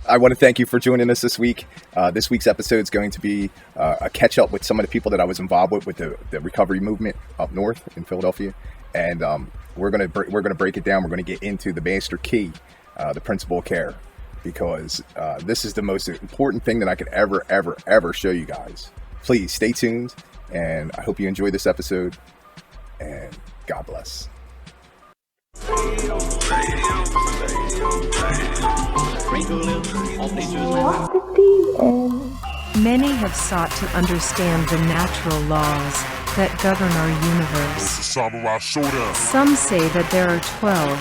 I want to thank you for joining us this week. This week's episode is going to be a catch up with some of the people that I was involved with the recovery movement up north in Philadelphia, and we're gonna break it down. We're gonna get into the master key, the principle of care, because this is the most important thing that I could ever show you guys. Please stay tuned, and I hope you enjoy this episode. And God bless. Many have sought to understand the natural laws that govern our universe. Some say that there are 12,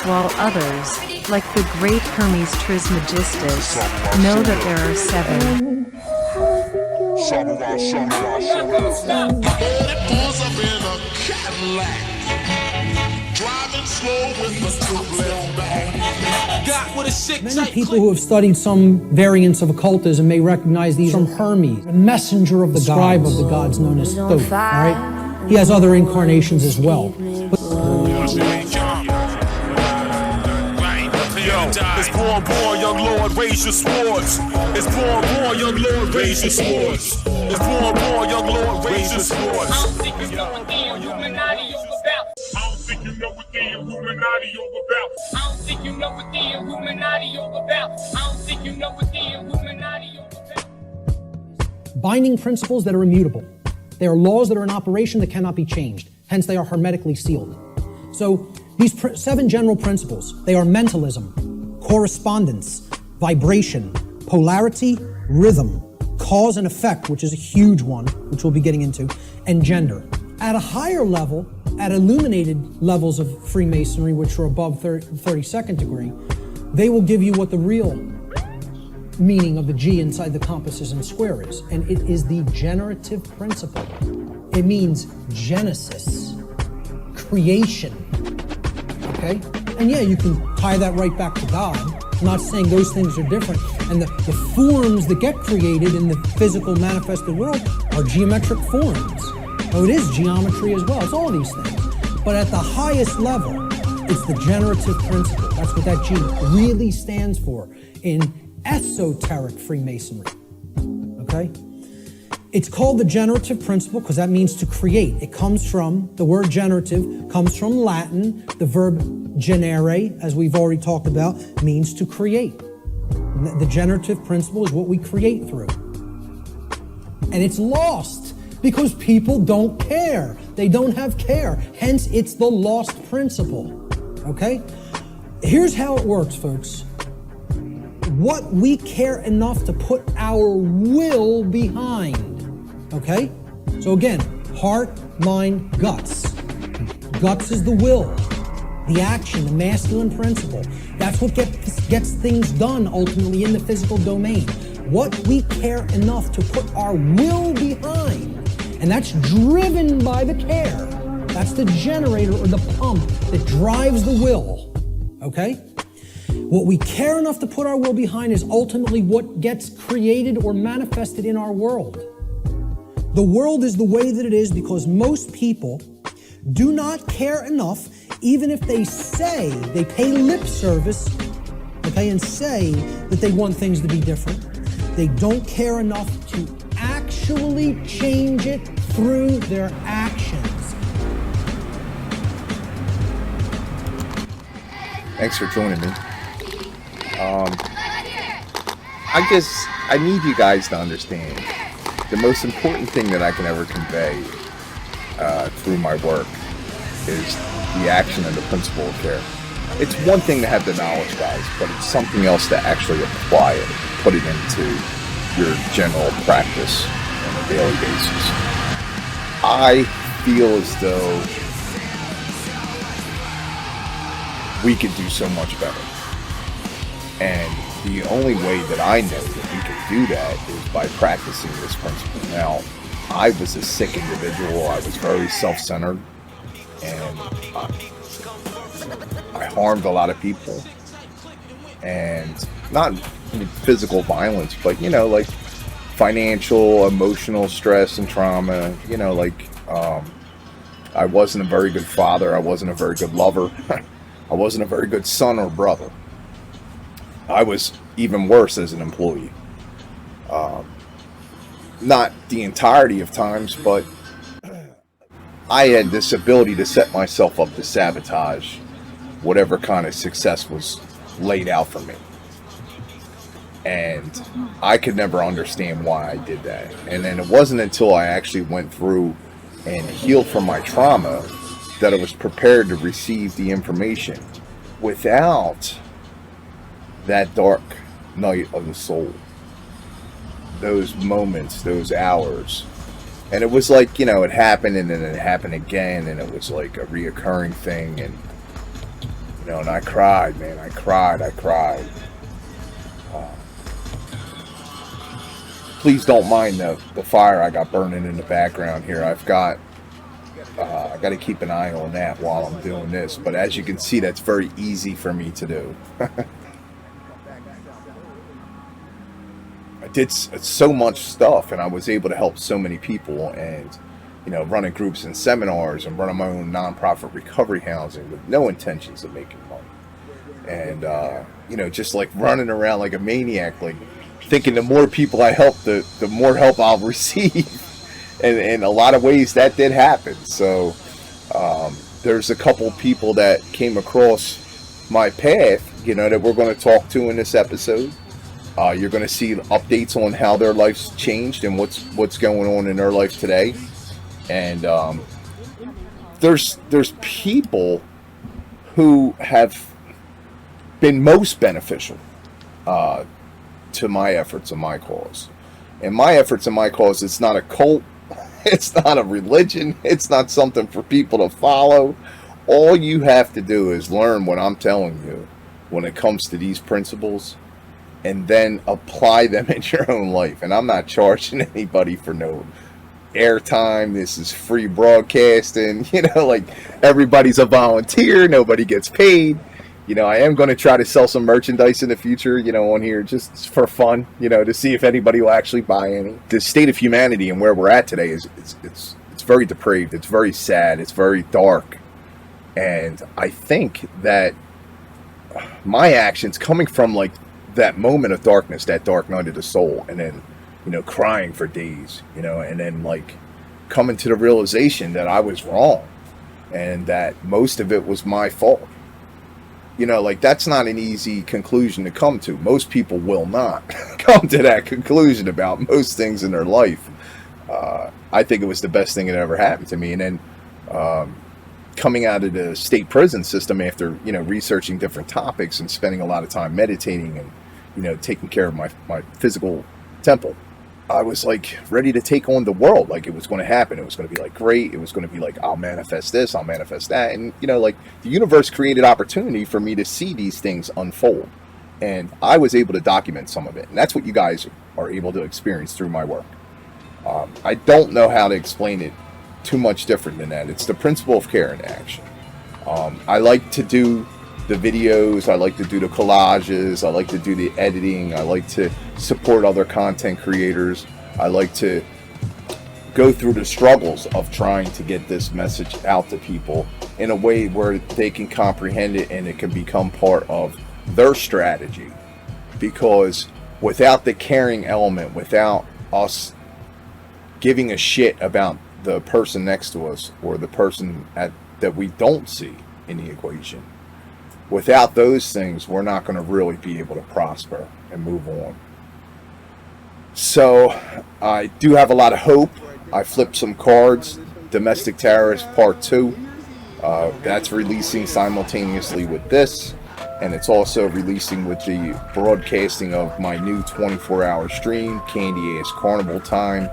while others, like the great Hermes Trismegistus, know that there are 7. Many people who have studied some variants of occultism may recognize these from Hermes, a messenger of the scribe of the gods known as Thoth. All right, he has other incarnations as well. It's born, young Lord, raise your swords. It's born, young Lord, raise your swords. It's born, young Lord, raise your swords. I don't think you know what the Illuminati all about. I don't think you know what the Illuminati all about. I don't think you know what the Illuminati all about. I don't think you know what the Illuminati all about. Binding principles that are immutable. They are laws that are in operation that cannot be changed. Hence, they are hermetically sealed. So, these 7 general principles, they are mentalism, correspondence, vibration, polarity, rhythm, cause and effect, which is a huge one, which we'll be getting into, and gender. At a higher level, at illuminated levels of Freemasonry, which are above 32nd degree, they will give you what the real meaning of the G inside the compass is and square is, and it is the generative principle. It means Genesis, creation. Okay? And yeah, you can tie that right back to God. I'm not saying those things are different. And the forms that get created in the physical manifested world are geometric forms. Oh, it is geometry as well. It's all these things. But at the highest level, it's the generative principle. That's what that G really stands for in esoteric Freemasonry. Okay? It's called the generative principle because that means to create. It comes from, the word generative comes from Latin. The verb generare, as we've already talked about, means to create. The generative principle is what we create through. And it's lost because people don't care. They don't have care. Hence, it's the lost principle. Okay? Here's how it works, folks. What we care enough to put our will behind. Okay? So again, heart, mind, guts. Guts is the will, the action, the masculine principle. That's what gets things done ultimately in the physical domain. What we care enough to put our will behind, and that's driven by the care. That's the generator or the pump that drives the will. Okay? What we care enough to put our will behind is ultimately what gets created or manifested in our world. The world is the way that it is because most people do not care enough, even if they say, they pay lip service, okay, and say that they want things to be different. They don't care enough to actually change it through their actions. Thanks for joining me. I need you guys to understand the most important thing that I can ever convey through my work is the action and the principle of care. It's one thing to have the knowledge, guys, but it's something else to actually apply it, put it into your general practice on a daily basis. I feel as though we could do so much better. And the only way that I know that we can do that is by practicing this principle. Now, I was a sick individual. I was very self-centered, and I harmed a lot of people. And not physical violence, but, like financial, emotional stress and trauma. I wasn't a very good father. I wasn't a very good lover. I wasn't a very good son or brother. I was even worse as an employee. Not the entirety of times, but I had this ability to set myself up to sabotage whatever kind of success was laid out for me. And I could never understand why I did that. And then it wasn't until I actually went through and healed from my trauma that I was prepared to receive the information without that dark night of the soul. Those moments, those hours. And it was like, it happened and then it happened again, and it was like a reoccurring thing. And, and I cried, man. I cried. Please don't mind the fire I got burning in the background here. I got to keep an eye on that while I'm doing this. But as you can see, that's very easy for me to do. I did so much stuff, and I was able to help so many people, and running groups and seminars and running my own nonprofit recovery housing with no intentions of making money. And just like running around like a maniac, like thinking the more people I help, the more help I'll receive. And in a lot of ways that did happen. So there's a couple people that came across my path, that we're going to talk to in this episode. You're going to see updates on how their life's changed and what's going on in their life today. And there's people who have been most beneficial to my efforts and my cause. And my efforts and my cause, it's not a cult. It's not a religion. It's not something for people to follow. All you have to do is learn what I'm telling you when it comes to these principles, and then apply them in your own life. And I'm not charging anybody for no airtime. This is free broadcasting. Like everybody's a volunteer. Nobody gets paid. I am going to try to sell some merchandise in the future, on here just for fun, to see if anybody will actually buy any. The state of humanity and where we're at today is it's very depraved. It's very sad. It's very dark. And I think that my actions coming from like that moment of darkness, that dark night of the soul, and then, crying for days, and then like coming to the realization that I was wrong and that most of it was my fault. Like that's not an easy conclusion to come to. Most people will not come to that conclusion about most things in their life. I think it was the best thing that ever happened to me. And then coming out of the state prison system after, researching different topics and spending a lot of time meditating and, taking care of my physical temple, I was like ready to take on the world. Like it was going to happen. It was going to be like great. It was going to be like, I'll manifest this, I'll manifest that. And, like the universe created opportunity for me to see these things unfold. And I was able to document some of it. And that's what you guys are able to experience through my work. I don't know how to explain it too much different than that. It's the principle of care in action. I like to do the videos, I like to do the collages, I like to do the editing, I like to support other content creators, I like to go through the struggles of trying to get this message out to people in a way where they can comprehend it and it can become part of their strategy. Because without the caring element, without us giving a shit about the person next to us or the person that we don't see in the equation, without those things, we're not going to really be able to prosper and move on. So I do have a lot of hope. I flipped some cards. Domestic Terrorist Part 2. That's releasing simultaneously with this. And it's also releasing with the broadcasting of my new 24-hour stream, Candy Ass Carnival Time.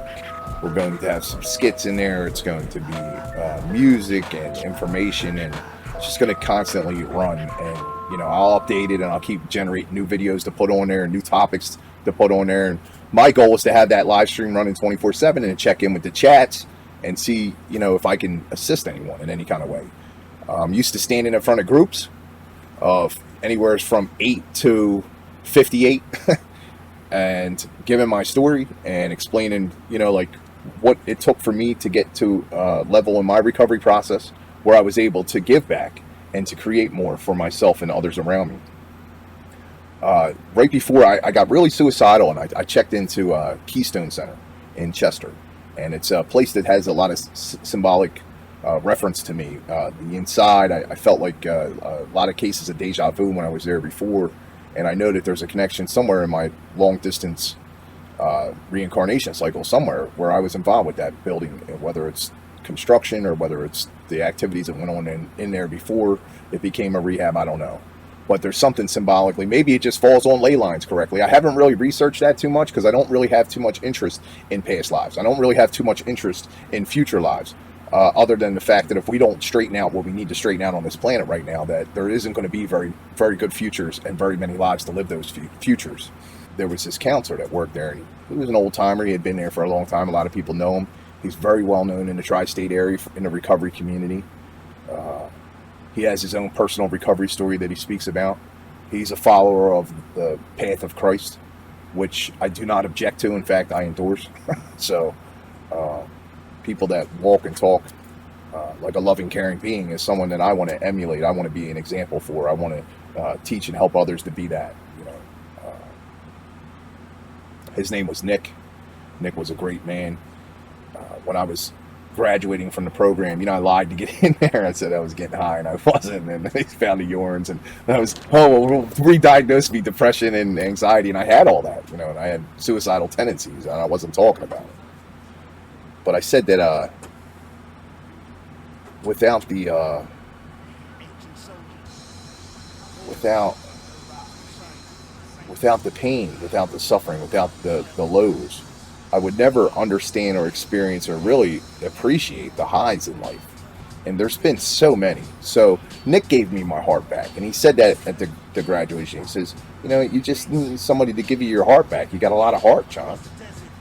We're going to have some skits in there. It's going to be music and information, and it's just going to constantly run. And I'll update it and I'll keep generating new videos to put on there and new topics to put on there. And my goal is to have that live stream running 24/7 and check in with the chats and see if I can assist anyone in any kind of way. I'm used to standing in front of groups of anywhere from 8 to 58 and giving my story and explaining like what it took for me to get to a level in my recovery process where I was able to give back and to create more for myself and others around me. right before I got really suicidal, and I checked into Keystone Center in Chester, and it's a place that has a lot of symbolic reference to me. The inside, I felt like a lot of cases of deja vu when I was there before, and I know that there's a connection somewhere in my long distance reincarnation cycle somewhere where I was involved with that building, whether it's construction or whether it's the activities that went on in there before it became a rehab. I don't know, but there's something symbolically. Maybe it just falls on ley lines correctly. I haven't really researched that too much because I don't really have too much interest in past lives. I don't really have too much interest in future lives, other than the fact that if we don't straighten out what we need to straighten out on this planet right now, that there isn't going to be very, very good futures and very many lives to live those futures. There was this counselor that worked there, and he was an old timer. He had been there for a long time. A lot of people know him. He's very well known in the tri-state area, in the recovery community. He has his own personal recovery story that he speaks about. He's a follower of the path of Christ, which I do not object to. In fact, I endorse. So people that walk and talk like a loving, caring being is someone that I want to emulate. I want to be an example for. I want to teach and help others to be that. His name was Nick. Nick was a great man. When I was graduating from the program, I lied to get in there. I said I was getting high, and I wasn't. And they found the urines, and I was, re-diagnosed me depression and anxiety, and I had all that, and I had suicidal tendencies, and I wasn't talking about it. But I said that without the pain, without the suffering, without the lows, I would never understand or experience or really appreciate the highs in life. And there's been so many. So Nick gave me my heart back, and he said that at the graduation. He says, you just need somebody to give you your heart back. You got a lot of heart, John.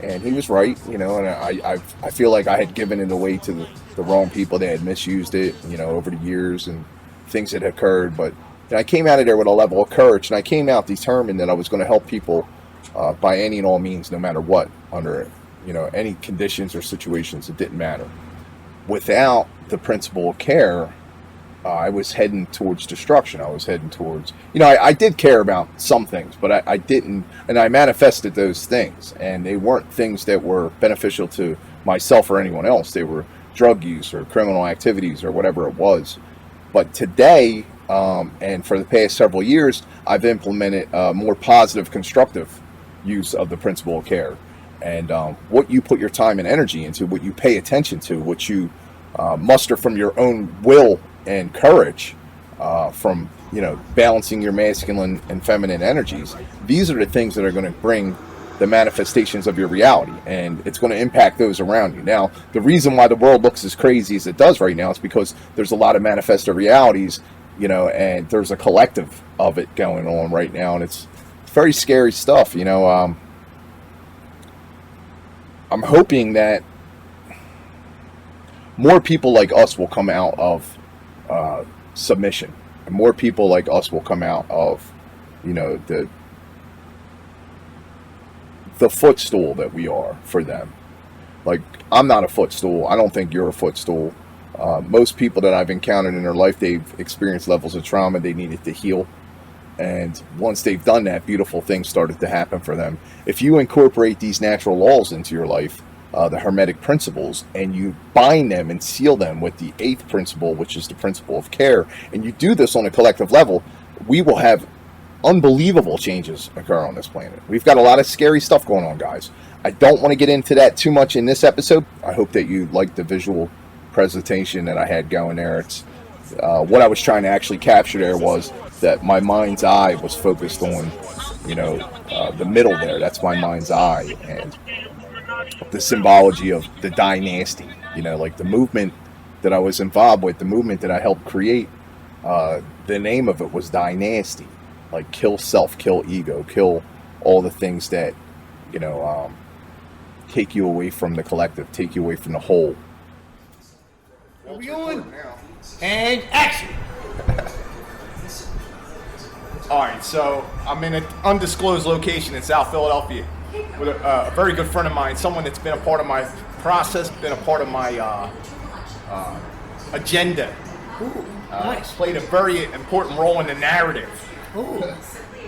And he was right, and I feel like I had given it away to the wrong people. They had misused it, over the years, and things had occurred. But I came out of there with a level of courage, and I came out determined that I was going to help people by any and all means, no matter what, under any conditions or situations. It didn't matter. Without the principle of care, I was heading towards destruction. I was heading towards, I did care about some things, but I didn't, and I manifested those things, and they weren't things that were beneficial to myself or anyone else. They were drug use or criminal activities or whatever it was. But today, and for the past several years, I've implemented more positive, constructive use of the principle of care. And what you put your time and energy into, what you pay attention to, what you muster from your own will and courage, from balancing your masculine and feminine energies, these are the things that are going to bring the manifestations of your reality, and it's going to impact those around you. Now, the reason why the world looks as crazy as it does right now is because there's a lot of manifested realities, and there's a collective of it going on right now, and it's very scary stuff. I'm hoping that more people like us will come out of submission, and more people like us will come out of the footstool that we are for them. Like, I'm not a footstool. I don't think you're a footstool. Most people that I've encountered in their life, they've experienced levels of trauma they needed to heal. And once they've done that, beautiful things started to happen for them. If you incorporate these natural laws into your life, the Hermetic principles, and you bind them and seal them with the 8th principle, which is the principle of care, and you do this on a collective level, we will have unbelievable changes occur on this planet. We've got a lot of scary stuff going on, guys. I don't want to get into that too much in this episode. I hope that you liked the visual presentation that I had going there. It's what I was trying to actually capture there was that my mind's eye was focused on, the middle there. That's my mind's eye, and the symbology of the Dynasty. Like the movement that I was involved with, the movement that I helped create. The name of it was Dynasty. Like, kill self, kill ego, kill all the things that, take you away from the collective, take you away from the whole. Are we on? And action! Alright, so I'm in an undisclosed location in South Philadelphia with a very good friend of mine, someone that's been a part of my process, been a part of my agenda. Ooh, nice. Played a very important role in the narrative. Ooh.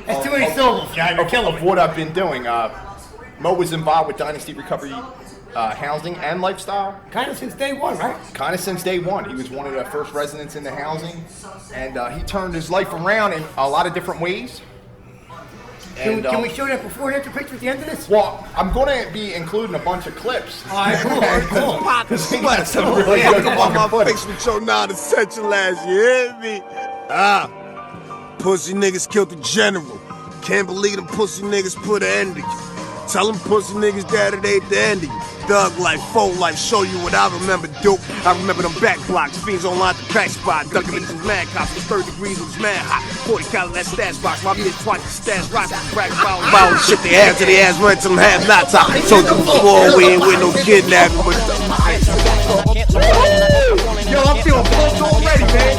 That's too many syllables, guy. You're killing of me. what I've been doing. Mo was involved with Dynasty Recovery Housing and Lifestyle. Kind of since day one, right? Kind of since day one. He was one of the first residents in the housing, and he turned his life around in a lot of different ways. Can we show that before and after picture at the end of this? Well, I'm going to be including a bunch of clips. All right, cool. Because he got some really good fucking footage. With your non-essential ass, you hear me? Pussy niggas killed the general. Can't believe them pussy niggas put an end to you. Tell them pussy niggas that it ain't the end of you. Thug life, full life, show you what I remember, dope. I remember them back blocks, fiends online at the crack spot. Ducking into mad cops, was 30 degrees, it was mad hot. 40 cal in that stash box, my bitch twice the stash rock. Crack bottle shit they have to the ass, run to them have not top. So you before we ain't with no kidnapping, but Yo, I'm feeling pumped already, man.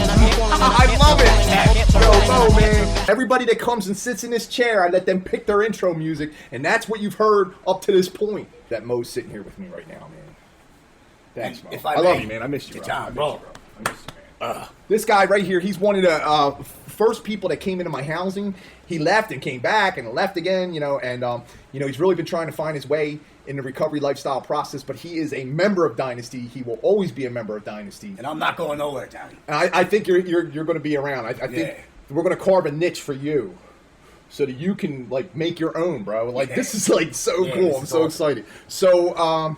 I love it. Yo, Mo, man. Everybody that comes and sits in this chair, I let them pick their intro music, and that's what you've heard up to this point. That Mo's sitting here with me right now, man. Thanks, Mo. If I love you, man. I missed you, Good bro. job, bro. I missed you, man. This guy right here, he's one of the first people that came into my housing. He left and came back and left again, and he's really been trying to find his way in the recovery lifestyle process, but he is a member of Dynasty. He will always be a member of Dynasty. And I'm not going nowhere, Johnny. And I think you're going to be around. I think we're going to carve a niche for you so that you can like make your own, bro. Like this is like so cool. I'm so excited. So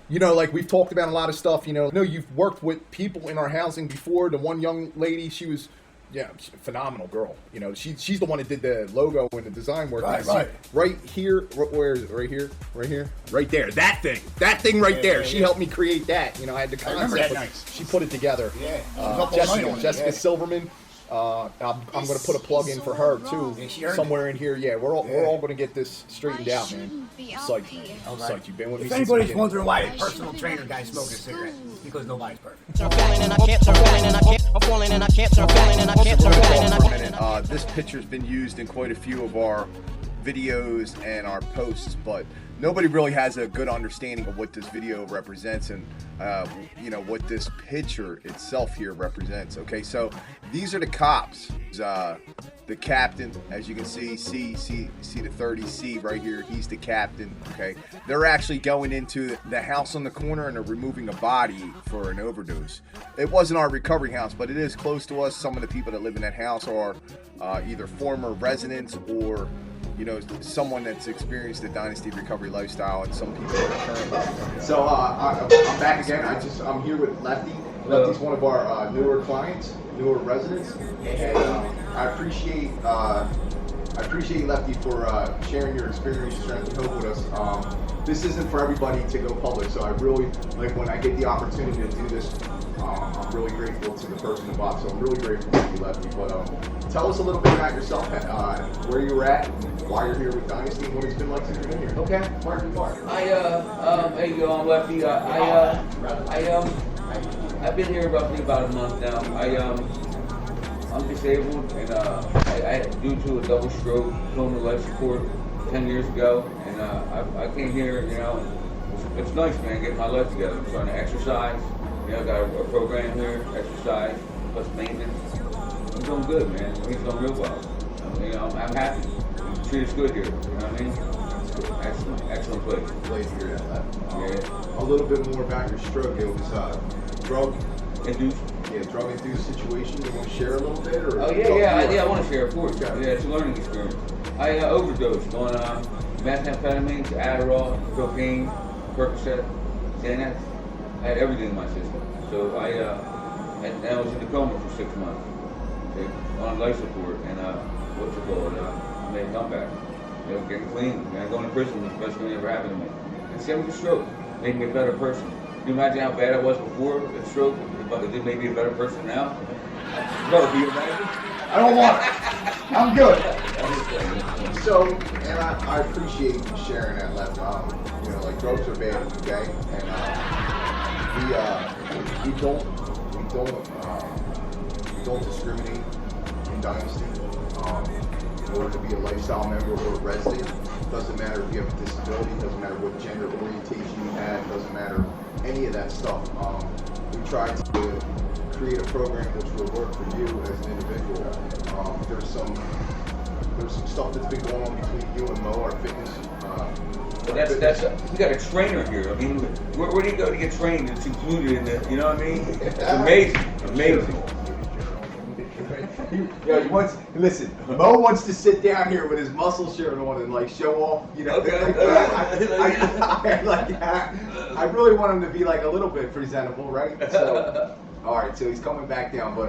like we've talked about a lot of stuff, I know you've worked with people in our housing before. The one young lady, she was she's a phenomenal girl. She's the one that did the logo and the design work. Right here, where is it? Right here, right there. That thing right there. She helped me create that. I had the concept. I remember that night. She put it together. Yeah. Jessica Silverman. I'm going to put a plug in for her too, somewhere in here. Yeah, we're all going to get this straightened out, man. Psyched. You've been with me. If anybody's wondering why a personal trainer guy smoking a cigarette, it's because nobody's perfect. This picture's been used in quite a few of our videos and our posts, but nobody really has a good understanding of what this video represents and what this picture itself here represents. Okay, so these are the cops. The captain, as you can see the 30C right here, he's the captain. Okay, they're actually going into the house on the corner and they're removing a body for an overdose. It wasn't our recovery house, but it is close to us. Some of the people that live in that house are either former residents or someone that's experienced the Dynasty recovery lifestyle, and some people are current. So I'm back again. I'm here with Lefty. Lefty's one of our newer clients, newer residents, and I appreciate Lefty for sharing your experience, strength, and hope with us. This isn't for everybody to go public, so I really when I get the opportunity to do this. I'm really grateful to the person involved, so I'm really grateful to you, Lefty. But tell us a little bit about yourself, where you were at, why you're here with Dynasty, and what it's been like since you've been here. Okay, Mark. Hey, yo, I'm Lefty. I've been here roughly about a month now. I'm disabled, and due to a double stroke, home life support 10 years ago, and I came here. It's nice, man, getting my life together. I'm trying to exercise. I got a program here, exercise, plus maintenance. I'm doing good, man. He's doing real well. I'm happy. The treat is good here. You know what I mean? Excellent place. Place here at Lefty. Yeah. A little bit more about your stroke. It was Induced. Drug-induced situation. You want to share a little bit? Or I want to share, of course. Yeah, it's a learning experience. I overdosed on methamphetamines, Adderall, cocaine, Percocet, Xanax. I had everything in my system. So I was in a coma for 6 months. Okay, on life support, and I made a comeback. Getting clean. Going to prison was the best thing that ever happened to me. And same with the stroke. Made me a better person. Can you imagine how bad I was before the stroke? But it made me a better person now. No, do you imagine? I don't want it. I'm good. So, and I appreciate you sharing that, Left. Drugs are bad, okay? And we don't discriminate in Dynasty. In order to be a lifestyle member or a resident, doesn't matter if you have a disability, doesn't matter what gender orientation you have, doesn't matter any of that stuff. We try to create a program which will work for you as an individual. there's some stuff that's been going on between you and Mo, our fitness. We got a trainer here. I mean, where do you go to get trained? It's included in it. You know what I mean? It's amazing. Listen, Mo wants to sit down here with his muscle shirt on and like show off, you know. Okay. I really want him to be like a little bit presentable, right? So, all right, so he's coming back down, but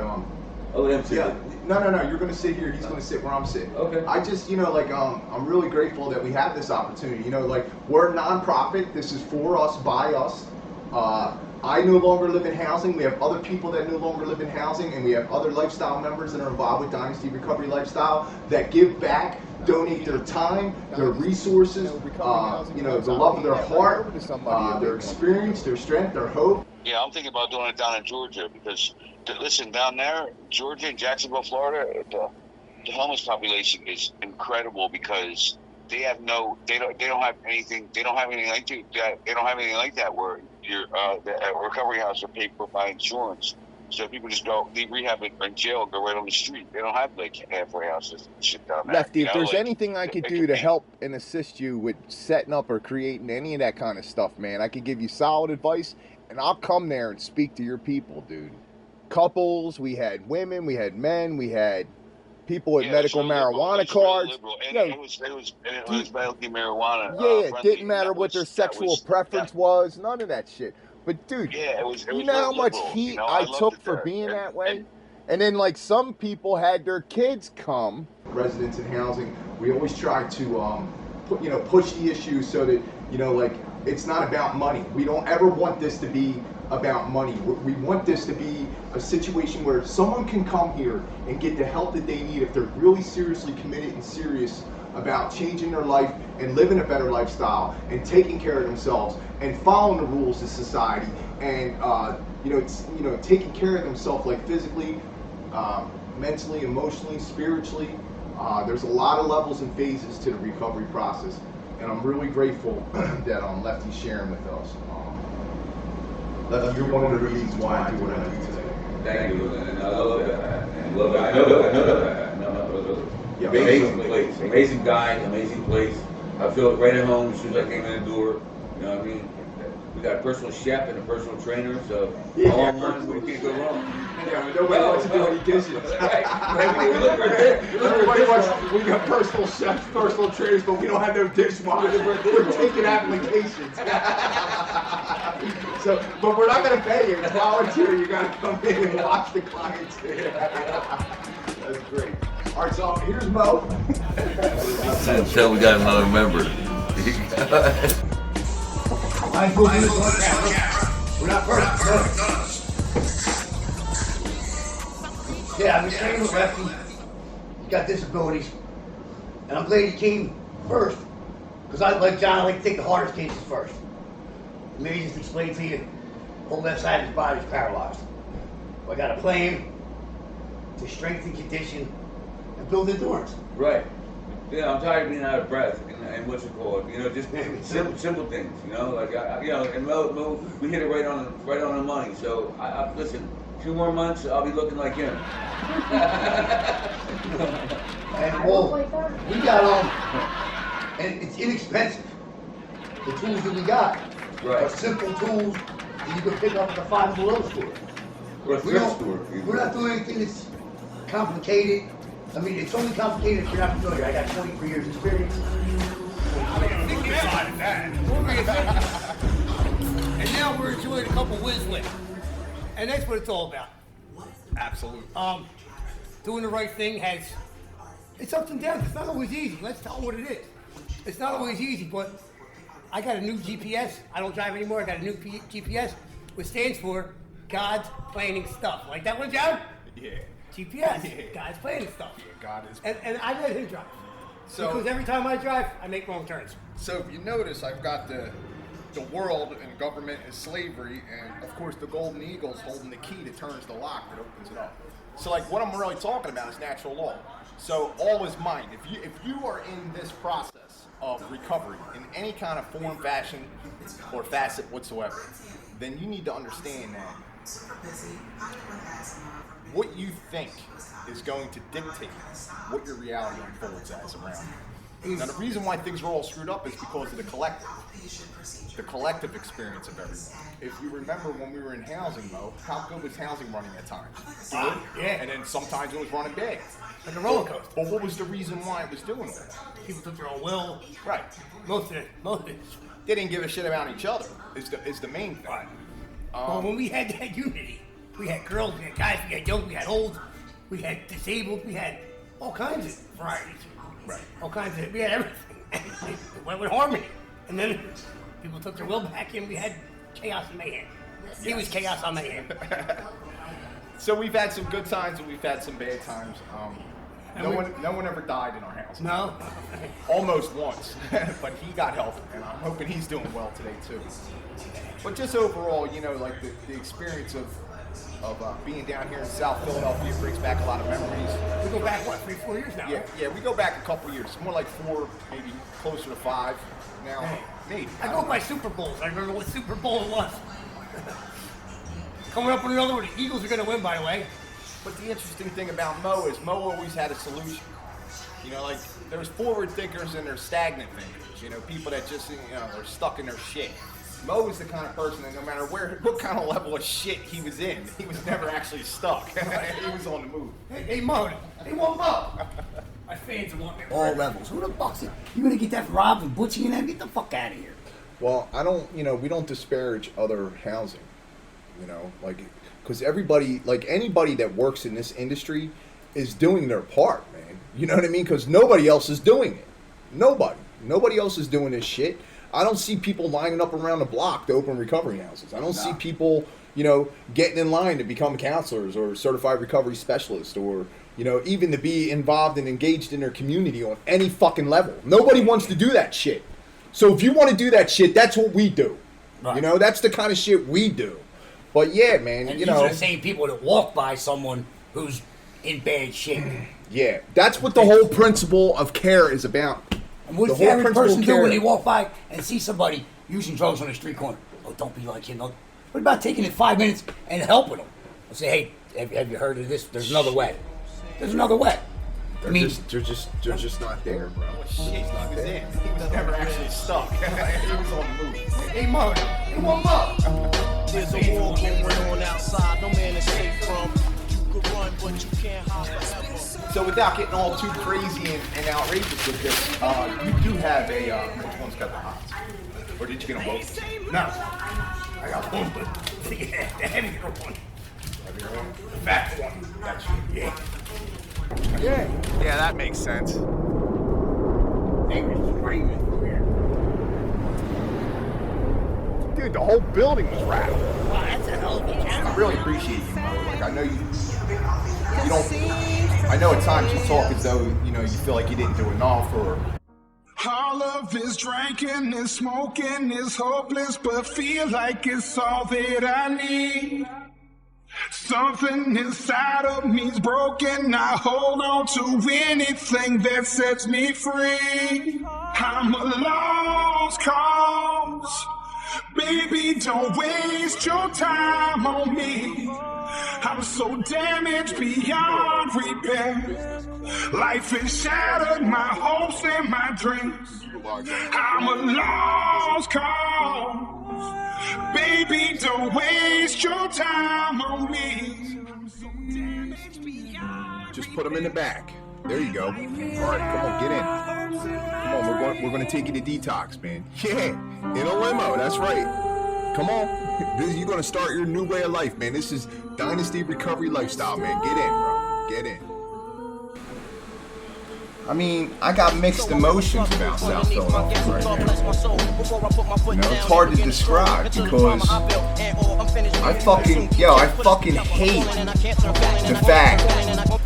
Oh, him too. yeah, no, you're gonna sit here. He's gonna sit where I'm sitting. Okay. I just, I'm really grateful that we have this opportunity. We're a nonprofit. This is for us, by us. I no longer live in housing. We have other people that no longer live in housing, and we have other lifestyle members that are involved with Dynasty Recovery Lifestyle that give back, donate their time, their resources, the love of their heart, their experience, their strength, their hope. Yeah, I'm thinking about doing it down in Georgia because, listen, down there, Georgia and Jacksonville, Florida, the homeless population is incredible because they have they don't have anything like that where the recovery house are paid for by insurance. So people just go leave rehab in jail and go right on the street. They don't have like halfway houses and shit down there. Lefty, if there's anything I could do to help and assist you with setting up or creating any of that kind of stuff, man, I could give you solid advice, and I'll come there and speak to your people, dude. Couples, we had women, we had men, we had people with medical marijuana cards. And it was medically marijuana. Yeah, it didn't matter what their sexual preference was, none of that shit. But dude, you know how much heat I took for being that way? And then like some people had their kids come. Residents in housing, we always try to push the issue so that, it's not about money. We don't ever want this to be about money. We want this to be a situation where someone can come here and get the help that they need if they're really seriously committed and serious about changing their life and living a better lifestyle and taking care of themselves and following the rules of society and taking care of themselves, like physically, mentally, emotionally, spiritually. There's a lot of levels and phases to the recovery process, and I'm really grateful that Lefty's sharing with us. Lefty, you're one of the reasons why I do what I do today. Thank you, and I love that. I know that. Yeah, amazing guy, amazing place. I feel right at home as soon as I came in the door. You know what I mean? We got a personal chef and a personal trainer, so all in one, we can't go wrong. Yeah, nobody wants to do any dishes. We got personal chefs, personal trainers, but we don't have no dishwasher. We're taking applications. But we're not going to pay you. It's volunteer. You got to come in and watch the clients. That's great. All right, so here's Mo. Until we got another member. We're not first. Yeah, I've been training with Lefty. He's got disabilities. And I'm glad he came first. Because like John, I like to take the hardest cases first. Maybe just explain to you, the whole left side of his body is paralyzed. I got a plan to strengthen condition and build endurance. Right. Yeah, I'm tired of being out of breath and what's it called? Just simple things. And Mo, we hit it right on the money. So I listen. 2 more months, I'll be looking like him. And we got and it's inexpensive. The tools that we got are simple tools that you can pick up at the 5 Below store. We're not doing anything that's complicated. I mean, it's only complicated if you're not familiar. I got 23 years experience. And now we're enjoying a couple wins with. And that's what it's all about. Absolutely. Doing the right thing it's ups and downs. It's not always easy. Let's tell them what it is. It's not always easy, but I got a new GPS. I don't drive anymore. I got a new GPS, which stands for God's planning stuff. Like that one, John? Yeah. GPS. Yeah. God's planning stuff. Yeah, God is. And I let him drive. Because every time I drive, I make wrong turns. So if you notice, I've got the world and government is slavery, and of course the golden eagle's holding the key that turns the lock that opens it up. So like what I'm really talking about is natural law. So all is mind. If you are in this process of recovery in any kind of form, fashion, or facet whatsoever, then you need to understand that what you think is going to dictate what your reality unfolds as around you. Now, the reason why things are all screwed up is because of the collective experience of everyone. If you remember when we were in housing, Mo, how good was housing running at times? Good. Yeah. And then sometimes it was running bad. Like a roller coaster. But what was the reason why it was doing all that? People took their own will. Right. Most of it. They didn't give a shit about each other, is the main thing. Right. Well, when we had that unity, we had girls, we had guys, we had young, we had old, we had disabled, we had all kinds of varieties. Right. All kinds of, we had everything. It went with harmony. And then people took their will back and we had chaos and mayhem. It was chaos on mayhem. So we've had some good times and we've had some bad times. No one ever died in our house. No. Almost once, but he got help, and I'm hoping he's doing well today too. But just overall, you know, like the experience of being down here in South Philadelphia brings back a lot of memories. We go back, what, 3-4 years now? Yeah, we go back a couple years, more like 4, maybe closer to 5 now. Maybe. I go by Super Bowls. I remember what Super Bowl it was. Coming up with another one. The Eagles are going to win, by the way. But the interesting thing about Mo is Mo always had a solution. You know, like, there's forward thinkers and there's stagnant thinkers. You know, people that just, you know, they're stuck in their shit. Mo was the kind of person that no matter what kind of level of shit he was in, he was never actually stuck. He was on the move. Hey, Mo. Hey, want Mo. My fans want me. All levels. Who the fuck's it? You gonna get that from Rob and Butchie and them? Get the fuck out of here. Well, we don't disparage other housing, you know, like, because everybody, like anybody that works in this industry is doing their part, man. You know what I mean? Because nobody else is doing it. Nobody else is doing this shit. I don't see people lining up around the block to open recovery houses. I don't see people, you know, getting in line to become counselors or certified recovery specialists or, you know, even to be involved and engaged in their community on any fucking level. Nobody wants to do that shit. So if you want to do that shit, that's what we do. Right. You know, that's the kind of shit we do. But yeah, man, and you these know. are the same people that walk by someone who's in bad shape. Yeah, that's what the whole principle of care is about. And what's the average person do when they walk by and see somebody using drugs on the street corner? Oh, don't be like him. What about taking it 5 minutes and helping them? I'll say, hey, have you heard of this? There's another way. There's another way. They're just not there, bro. Shit, he was in. He was never actually stuck. He was on the move. Hey, Mo. Hey, Mo. There's a war going on outside. No man is safe from. You could run, but you can't hide forever. So without getting all too crazy and outrageous with this, you do have a, which one's got the hots? Or did you get them both? No. I got one. Yeah, the heavier one. Heavier one? The fat one. That's true. Yeah. Yeah, that makes sense. They were screaming through here. Dude, the whole building was rattled. Wow, that's a hell of a camera. I really appreciate you, Mo. Like, I know you don't. I know at times you talk as though, you know, you feel like you didn't do enough or. All of this drinking and smoking is hopeless, but feel like it's all that I need. Something inside of me's broken. I hold on to anything that sets me free. I'm a lost cause. Baby, don't waste your time on me. I'm so damaged beyond repair. Life has shattered my hopes and my dreams. I'm a lost cause. Baby, don't waste your time on me. Just put them in the back. There you go. All right, come on, get in. Come on, we're going to take you to detox, man. Yeah, in a limo. That's right. Come on. You're going to start your new way of life, man. This is Dynasty Recovery Lifestyle, man. Get in, bro. Get in. I mean, I got mixed emotions about South Philadelphia right now. You know, it's hard to describe because I fucking hate the fact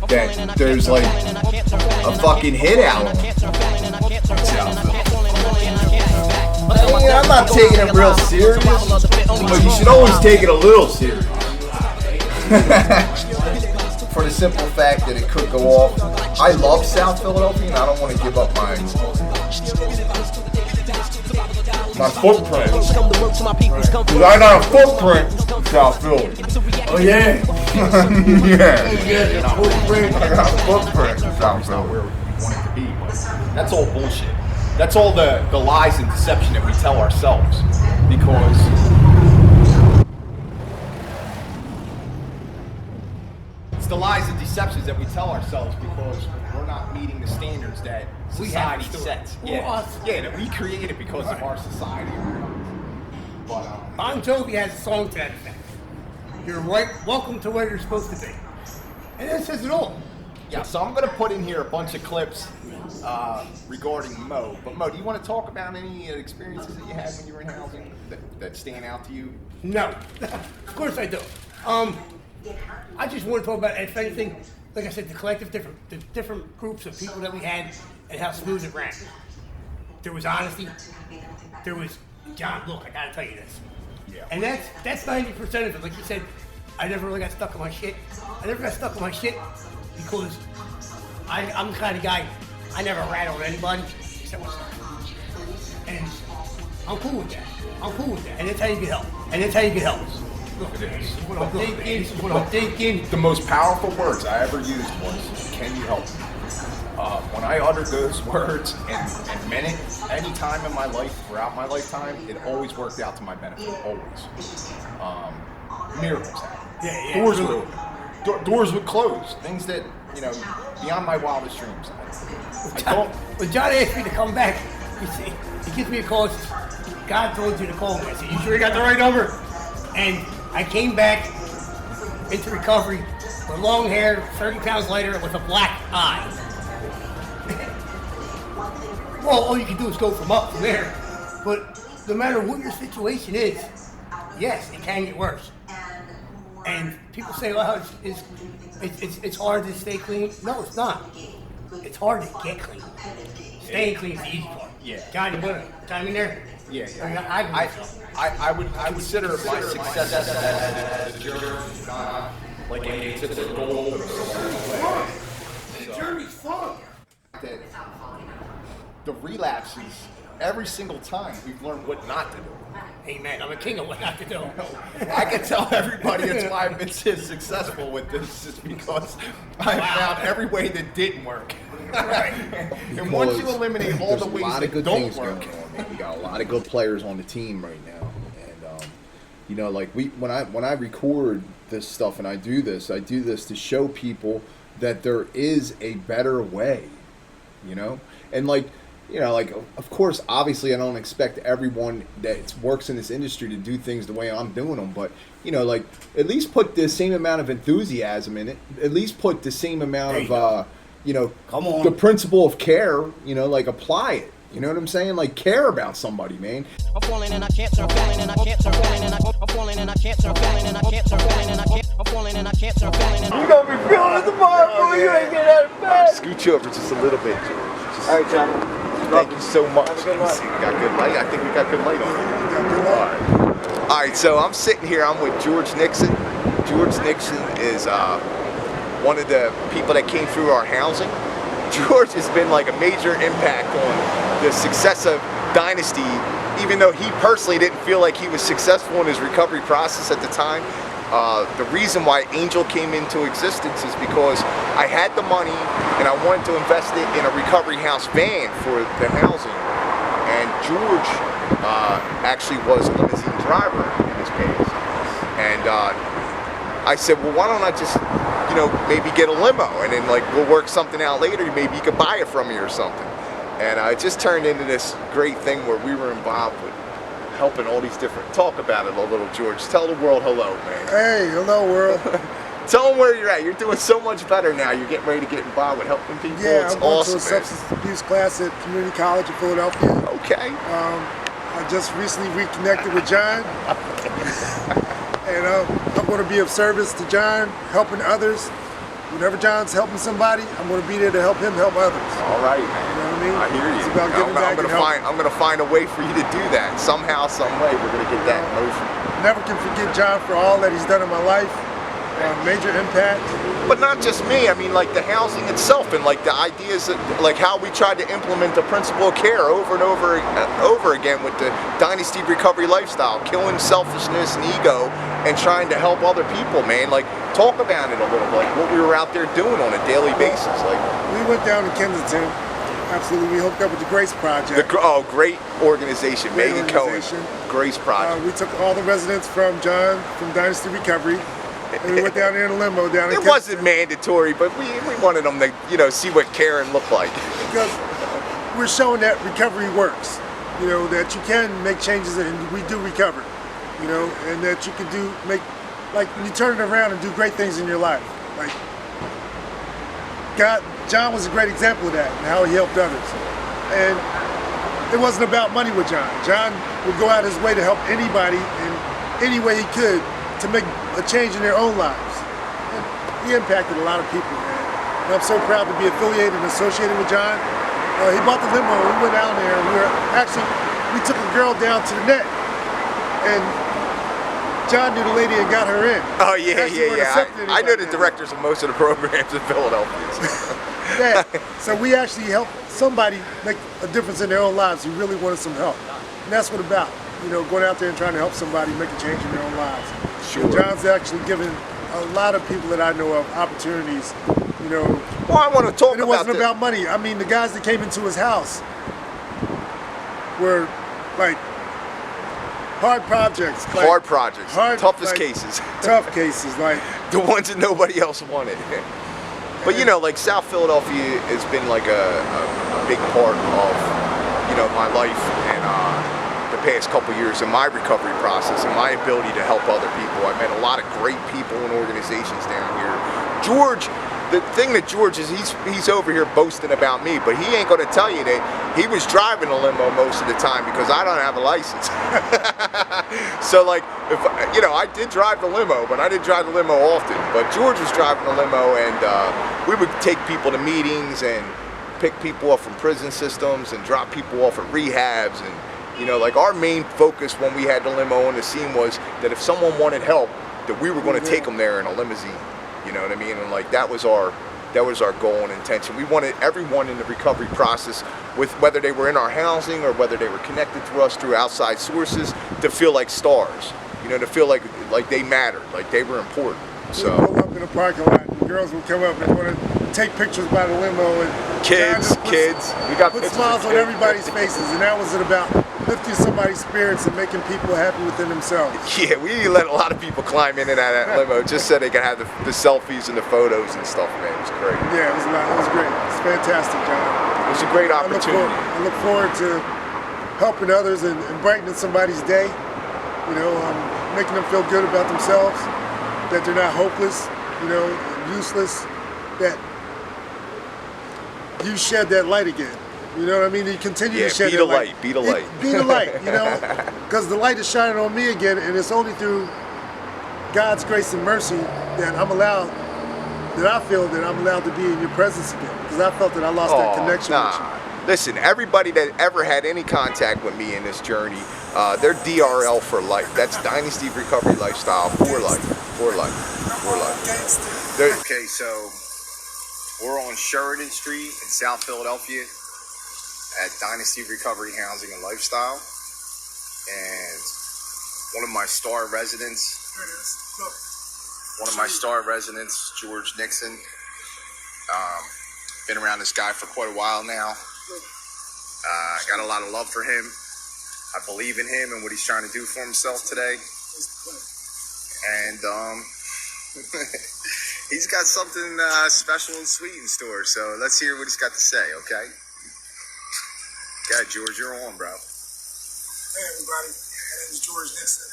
that there's like a fucking hit album in South Philadelphia. I mean, I'm not taking it real serious, but you should always take it a little serious. For the simple fact that it could go off. I love South Philadelphia and I don't want to give up my footprint. Because I got a footprint in South Philly. Oh yeah. Yeah. I got footprints. That's not where we want it to be. But that's all bullshit. That's all the lies and deception that we tell ourselves. Because it's the lies and deceptions that we tell ourselves because we're not meeting the standards that society sets. Yeah, that we created because of our society. But Bon Jovi has a song to that effect. You're right. Welcome to where you're supposed to be. And that says it all. Yeah, so I'm going to put in here a bunch of clips regarding Mo. But Mo, do you want to talk about any experiences that you had when you were in housing that stand out to you? No. Of course I do. I just want to talk about, if anything, like I said, the different groups of people that we had and how smooth it ran. There was honesty. There was, John, look, I got to tell you this. Yeah. And that's 90% of it. Like you said, I never really got stuck on my shit. I never got stuck on my shit because I'm the kind of guy, I never rat on anybody except myself. And I'm cool with that. And that's how you get help. Look, this is what I'm thinking. The most powerful words I ever used was, can you help me? When I uttered those words and meant it, any time in my life, throughout my lifetime, it always worked out to my benefit, always. Miracles happened. Doors would close, things that, beyond my wildest dreams. When John asked me to come back, he gives me a call, says, God told you to call me. I said, you sure you got the right number? And I came back into recovery with long hair, 30 pounds lighter, with a black eye. Well, all you can do is go from up from there. But no matter what your situation is, yes, it can get worse. And people say, well, it's hard to stay clean. No, it's not. It's hard to get clean. Staying clean is the easy part. Yeah. John, you want to chime in there? Yeah. I would consider my success as a journey, not like a goal. The journey's fun. The relapses, every single time we've learned what not to do. Hey man, I'm a king of what not to do. I can tell everybody that's why I've been so successful with this is because I found every way that didn't work. Right. And once you eliminate all the ways that don't work, we got a lot of good players on the team right now, and like when I record this stuff and I do this to show people that there is a better way, and like of course, obviously, I don't expect everyone that works in this industry to do things the way I'm doing them, but like at least put the same amount of enthusiasm in it, at least put the same amount of the principle of care, like apply it. You know what I'm saying? Like, care about somebody, man. I'm falling and I can't turn, falling and I can't turn, falling and I'm falling and I can't turn, falling and I can't turn, falling and I can't, I'm falling and I can't turn, falling and you gonna be feeling it tomorrow, boy. You ain't get out of bed. Scoot you over just a little bit, George. All right, John. Thank you so much. We got good light. I think we got good light on. All right, so I'm sitting here. I'm with George Nixon. George Nixon is one of the people that came through our housing. George has been like a major impact on the success of Dynasty, even though he personally didn't feel like he was successful in his recovery process at the time. The reason why Angel came into existence is because I had the money and I wanted to invest it in a recovery house van for the housing. And George actually was a limousine driver in his past. And I said, well, why don't I just, maybe get a limo and then like we'll work something out later. Maybe you could buy it from me or something. And it just turned into this great thing where we were involved with helping all these different. Talk about it a little, George. Tell the world hello, man. Hey, hello, world. Tell them where you're at. You're doing so much better now. You're getting ready to get involved with helping people. Yeah, it's I'm going awesome, to a substance abuse class at Community College in Philadelphia. Okay. I just recently reconnected with John. And I'm going to be of service to John, helping others. Whenever John's helping somebody, I'm going to be there to help him help others. All right, man. You know what I mean? I hear you. It's about giving back and helping. I'm going to find a way for you to do that. Somehow, some way, we're going to get that motion. Never can forget John for all that he's done in my life. Major impact. But not just me. I mean, like the housing itself and like the ideas that, like how we tried to implement the principle of care over and over again with the Dynasty recovery lifestyle, killing selfishness and ego and trying to help other people, man. Like, talk about it a little, like what we were out there doing on a daily basis. Like, we went down to Kensington. Absolutely, we hooked up with the Grace Project. Great organization, Megan Cohen. Grace Project. We took all the residents from John from Dynasty Recovery, and we went down there in a limo down in It wasn't mandatory, but we wanted them to, you know, see what Karen looked like. Because we're showing that recovery works. You know, that you can make changes and we do recover. You know, and that you can when you turn it around and do great things in your life. Like, John was a great example of that and how he helped others. And it wasn't about money with John. John would go out his way to help anybody in any way he could to make a change in their own lives. And he impacted a lot of people, man. And I'm so proud to be affiliated and associated with John. He bought the limo, we went down there, and we took a girl down to the net. And John knew the lady and got her in. Oh, yeah. I know the directors of most of the programs in Philadelphia. Yeah, so we actually helped somebody make a difference in their own lives who really wanted some help. And that's what it's about, you know, going out there and trying to help somebody make a change in their own lives. Sure. And John's actually given a lot of people that I know of opportunities, you know. Well, I want to talk and it wasn't about money. I mean, the guys that came into his house were like hard projects. Toughest cases. Tough cases, like the ones that nobody else wanted. But you know, like South Philadelphia has been like a big part of, you know, my life and the past couple years in my recovery process and my ability to help other people. I met a lot of great people and organizations down here. George, the thing that George is, he's over here boasting about me, but he ain't going to tell you that he was driving a limo most of the time because I don't have a license. So like, if you know, I did drive the limo, but I didn't drive the limo often. But George was driving the limo, and we would take people to meetings and pick people up from prison systems and drop people off at rehabs. And you know, like our main focus when we had the limo on the scene was that if someone wanted help, that we were going to take them there in a limousine. You know what I mean? And like that was our goal and intention. We wanted everyone in the recovery process, with whether they were in our housing or whether they were connected to us through outside sources, to feel like stars. You know, to feel like they mattered, like they were important. So we pull up in the parking lot, and girls would come up and want to take pictures by the limo, and kids. We got put smiles on everybody's faces, and that was it about lifting somebody's spirits and making people happy within themselves. Yeah, we let a lot of people climb in and out of that limo just so they could have the selfies and the photos and stuff, man. It was great. Yeah, it was great. It's fantastic, John. It was a great opportunity. I look forward to helping others and brightening somebody's day. You know, making them feel good about themselves, that they're not hopeless, you know, useless, that you shed that light again. You know what I mean? You continue to shed that light. Be the light. Be the light, you know? Because the light is shining on me again, and it's only through God's grace and mercy that I feel that I'm allowed to be in your presence again. Because I felt that I lost that connection with you. Listen, everybody that ever had any contact with me in this journey, they're DRL for life. That's Dynasty Recovery Lifestyle for life. For life. For life. Okay, so we're on Sheridan Street in South Philadelphia at Dynasty Recovery Housing and Lifestyle. And one of my star residents, George Nixon, been around this guy for quite a while now. Got a lot of love for him. I believe in him and what he's trying to do for himself today. And he's got something special and sweet in store. So let's hear what he's got to say, okay? Yeah, George, you're on, bro. Hey, everybody. My name is George Nixon.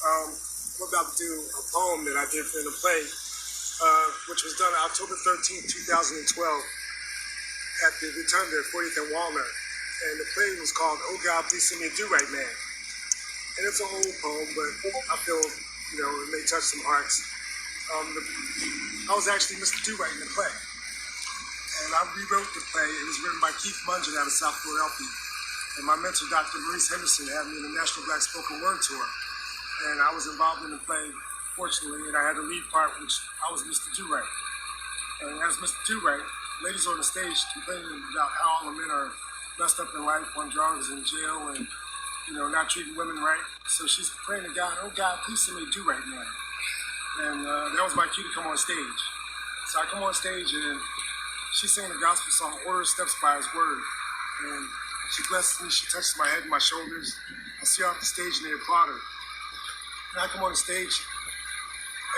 I'm about to do a poem that I did for the play, which was done October 13th, 2012 at the Rotunda at 40th and Walnut. And the play was called Oh God, Please Send Me a Do-Right Man. And it's an old poem, but I feel, you know, it may touch some hearts. I was actually Mr. Do-Right in the play. And I rewrote the play. It was written by Keith Mungin out of South Philadelphia. And my mentor, Dr. Maurice Henderson, had me in the National Black Spoken Word Tour. And I was involved in the play, fortunately, and I had the lead part, which I was Mr. Do-Right. And as Mr. Do-Right, ladies on the stage complaining about how all the men are messed up in life, on drugs, in jail, and, you know, not treating women right. So she's praying to God, oh God, please send me a do-right man. And that was my cue to come on stage. So I come on stage and she's singing the gospel song, Order His Steps by His Word. And she blesses me, she touches my head and my shoulders. I see her off the stage and they applaud her. And I come on the stage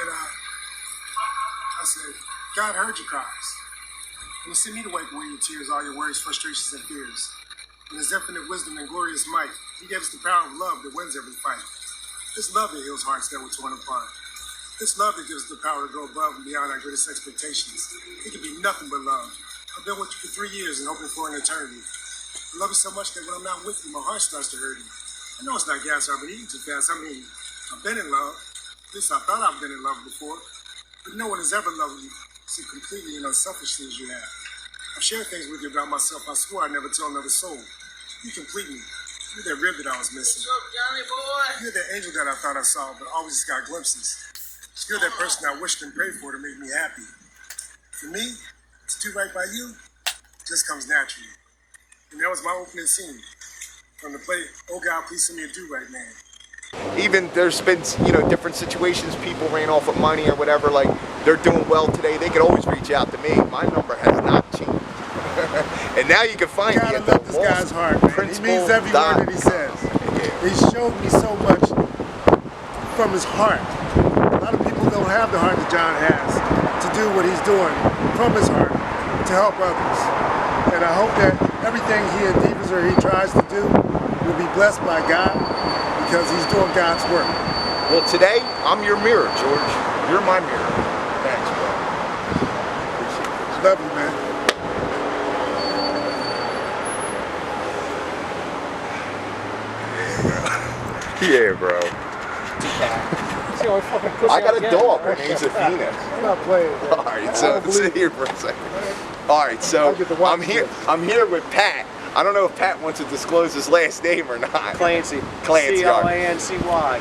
and I say, God heard your cries. And He sent me to wipe away your tears, all your worries, frustrations, and fears. In His infinite wisdom and glorious might, He gave us the power of love that wins every fight. This love that heals hearts that were torn apart. This love that gives us the power to go above and beyond our greatest expectations. It can be nothing but love. I've been with you for 3 years and hoping for an eternity. I love you so much that when I'm not with you, my heart starts to hurt. I know it's not gas, I've been eating too fast. I mean, I've been in love. At least I thought I've been in love before. But no one has ever loved you so completely and unselfishly as you have. I've shared things with you about myself I swore I'd never tell another soul. You complete me. You're that rib that I was missing. What's up, Johnny boy? You're that angel that I thought I saw, but always just got glimpses. You're that person I wished and prayed for to make me happy. For me, to do right by you just comes naturally. And that was my opening scene from the play, Oh God, Please Send Me a Do-Right Man. Even there's been, different situations, people ran off with money or whatever, like they're doing well today, they could always reach out to me. My number has not changed. And now you can find me at the this guy's heart, man. He means every word that he says. He showed me so much from his heart. A lot of people don't have the heart that John has to do what he's doing from his heart to help others. And I hope that everything he endeavors or he tries to do will be blessed by God because he's doing God's work. Well, today, I'm your mirror, George. You're my mirror. Thanks, bro. Appreciate it. Love you, man. Yeah, bro. I got a dog. Her name's Athena. I'm not playing. All right, so sit here for a second. All right, so I'm here with Pat. I don't know if Pat wants to disclose his last name or not. Clancy. Clancy. C-L-A-N-C-Y.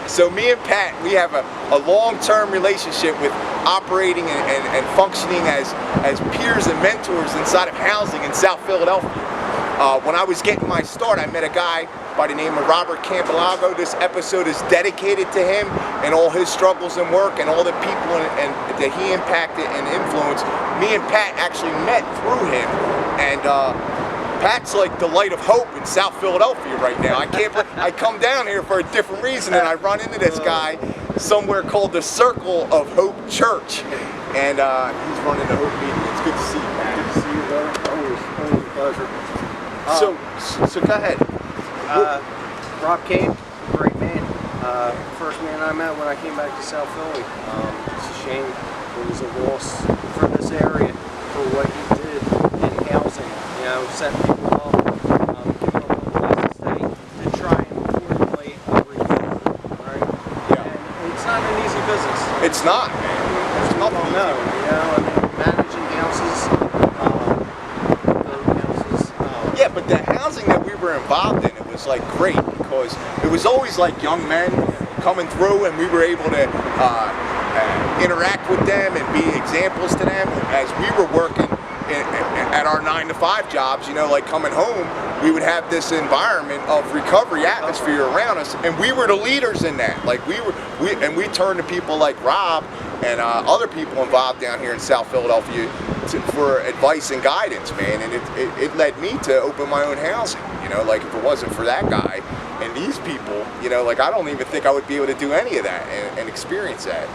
So me and Pat, we have a long-term relationship with operating and functioning as peers and mentors inside of housing in South Philadelphia. When I was getting my start, I met a guy by the name of Robert Campolago. This episode is dedicated to him and all his struggles and work and all the people and that he impacted and influenced. Me and Pat actually met through him, and Pat's like the light of hope in South Philadelphia right now. I come down here for a different reason, and I run into this guy somewhere called the Circle of Hope Church, and he's running the Hope meeting. It's good to see you, Pat. Good to see you, brother. Always a pleasure. So go ahead. Rob Kane, great man. First man I met when I came back to South Philly. It's a shame it was a loss for this area for what he did in housing. Setting people up, giving them a place to stay to try and formulate a recovery, right? Yeah. And it's not an easy business. It's not, man. There's nothing Managing houses, yeah, but the housing that we were involved in, it was like great because it was always like young men coming through, and we were able to interact with them and be examples to them as we were working at our 9-to-5 jobs. Like coming home, we would have this environment of recovery atmosphere around us, and we were the leaders in that. Like we turned to people like Rob and other people involved down here in South Philadelphia for advice and guidance, man. And it led me to open my own housing. Like if it wasn't for that guy and these people, like I don't even think I would be able to do any of that and experience that.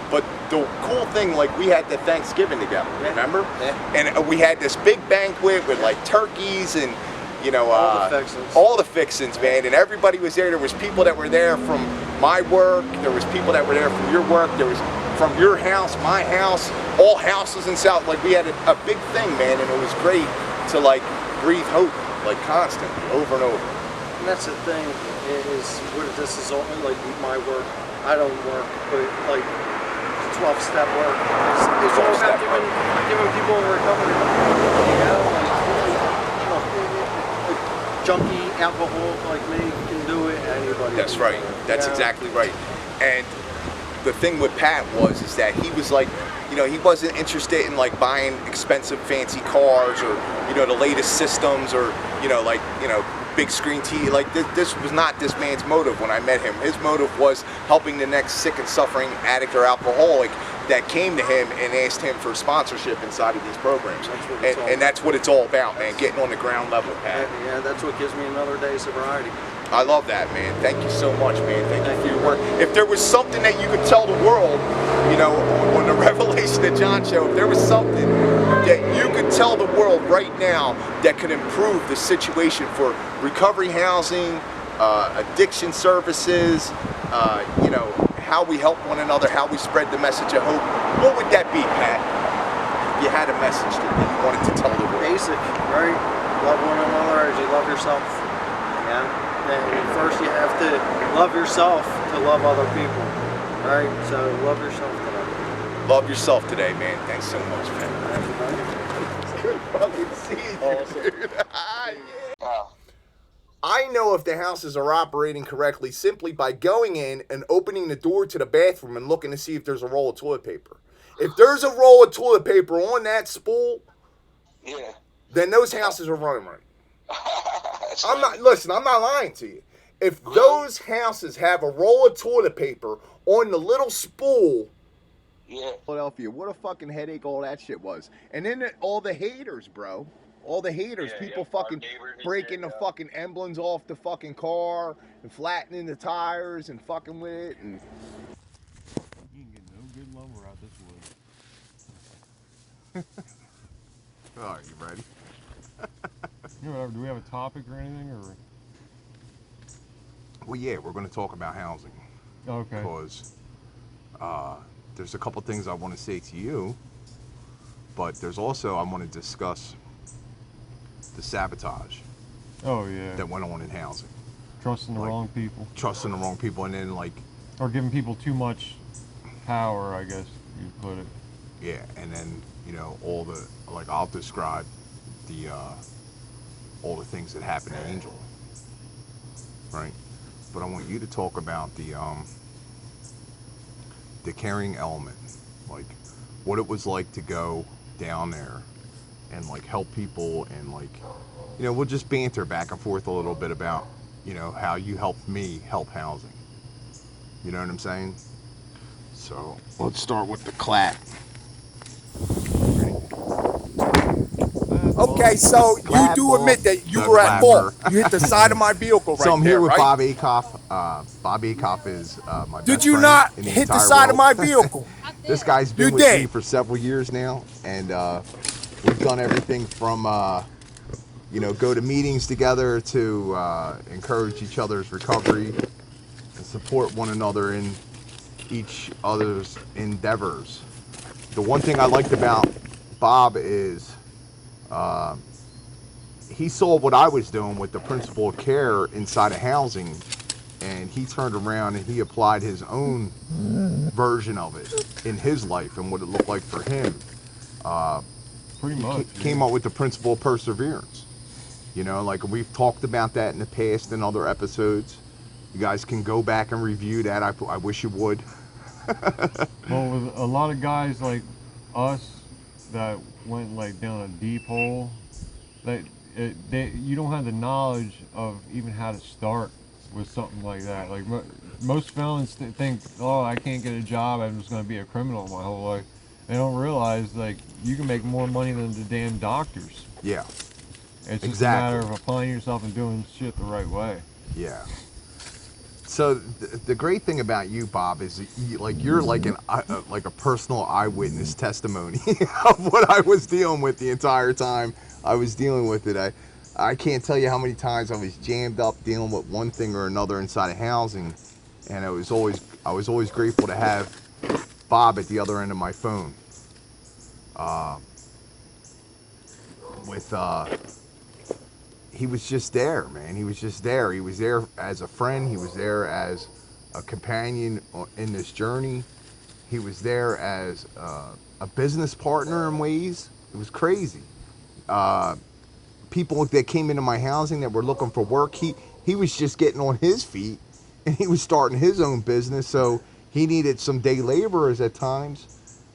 But the cool thing, like we had the Thanksgiving together, remember? Yeah. And we had this big banquet with like turkeys and all the fixins, man. And everybody was there. There was people that were there from my work. There was people that were there from your work. There was from your house, my house, all houses in South. Like we had a big thing, man. And it was great to like breathe hope, like constantly, over and over. And that's the thing is what this is all like my work. I don't work, but like 12-step work. It's all about giving people a recovery. Junkie, alcoholic like me can do it. Anybody. That's right. That's exactly right. And the thing with Pat is that he was like, he wasn't interested in like buying expensive fancy cars or the latest systems or big screen TV. Like this was not this man's motive when I met him. His motive was helping the next sick and suffering addict or alcoholic that came to him and asked him for sponsorship inside of these programs. And that's what it's all about, man, getting on the ground level, Pat. Yeah, that's what gives me another day's sobriety. I love that, man. Thank you so much, man. Thank you for your work. If there was something that you could tell the world, you know, on the Revelation of John show, if there was something that you could tell the world right now that could improve the situation for recovery housing, addiction services, you know, how we help one another, how we spread the message of hope, what would that be, Pat? If you had a message that you wanted to tell the world. Basic, right? Love one another as you love yourself. Yeah. And first you have to love yourself to love other people, right? So love yourself today. Love yourself today, man. Thanks so much, man. Good fucking seeing you, dude. Yeah. I know if the houses are operating correctly simply by going in and opening the door to the bathroom and looking to see if there's a roll of toilet paper. If there's a roll of toilet paper on that spool, then those houses are running right. I'm not lying to you. If those houses have a roll of toilet paper on the little spool, Philadelphia, what a fucking headache all that shit was. And then all the haters, bro. All the haters, people fucking breaking the fucking emblems off the fucking car and flattening the tires and fucking with it. And you can get no good lumber out this wood. Oh, you ready? You know, do we have a topic or anything, or? Well, yeah, we're going to talk about housing. Okay. Because there's a couple things I want to say to you, but there's also I want to discuss the sabotage. Oh yeah. That went on in housing. Trusting the wrong people. Trusting the wrong people, and then like. Or giving people too much power, I guess you put it. Yeah, and then you know all the like I'll describe the all the things that happened to Angel, right? But I want you to talk about the caring element, like what it was like to go down there and like help people, and like, you know, we'll just banter back and forth a little bit about, you know, how you helped me help housing. You know what I'm saying? So let's start with the clap. Okay, so you do admit that you were at fault. You hit the side of my vehicle right there, right? So I'm here with Bob Akoff. Bob Akoff is my best friend. Did you not hit the side of my vehicle? This guy's been with me for several years now, and we've done everything from, you know, go to meetings together to encourage each other's recovery and support one another in each other's endeavors. The one thing I liked about Bob is he saw what I was doing with the principle of care inside of housing, and he turned around and he applied his own version of it in his life and what it looked like for him. Pretty much. He came up with the principle of perseverance. You know, like we've talked about that in the past in other episodes. You guys can go back and review that. I wish you would. Well, with a lot of guys like us that went like down a deep hole, you don't have the knowledge of even how to start with something like that. Like most felons think, oh, I can't get a job, I'm just going to be a criminal my whole life. They don't realize like you can make more money than the damn doctors. Yeah. It's just a matter of applying yourself and doing shit the right way. Yeah. So the great thing about you, Bob, is you're like a personal eyewitness testimony of what I was dealing with the entire time I was dealing with it. I can't tell you how many times I was jammed up dealing with one thing or another inside of housing, and I was always grateful to have Bob at the other end of my phone. He was just there, man. He was just there. He was there as a friend. He was there as a companion in this journey. He was there as a business partner in ways. It was crazy. People that came into my housing that were looking for work, he was just getting on his feet, and he was starting his own business, so he needed some day laborers at times.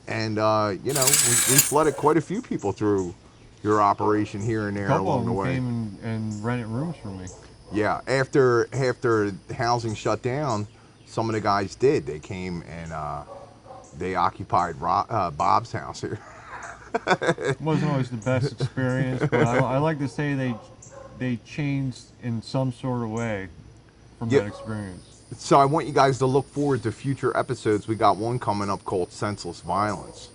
And, you know, we flooded quite a few people through your operation here and there along the way. A couple of them came and rented rooms for me. Yeah, after housing shut down, some of the guys did. They came and they occupied Bob's house here. It wasn't always the best experience, but I like to say they changed in some sort of way from that experience. So I want you guys to look forward to future episodes. We got one coming up called Senseless Violence,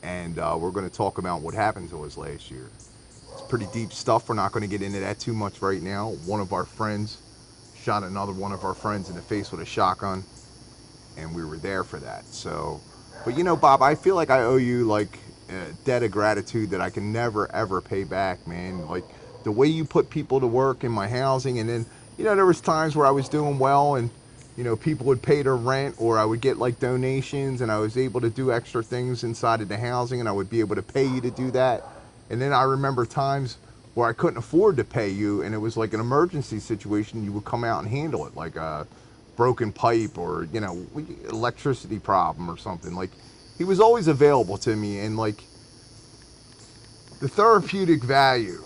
and we're going to talk about what happened to us last year. It's pretty deep stuff. We're not going to get into that too much right now. One of our friends shot another one of our friends in the face with a shotgun, and we were there for that. So, but you know, Bob, I feel like I owe you like a debt of gratitude that I can never ever pay back, man. Like the way you put people to work in my housing, and then you know there was times where I was doing well, and you know people would pay their rent, or I would get like donations, and I was able to do extra things inside of the housing, and I would be able to pay you to do that. And then I remember times where I couldn't afford to pay you, and it was like an emergency situation. You would come out and handle it, like a broken pipe or you know electricity problem or something. Like he was always available to me, and like the therapeutic value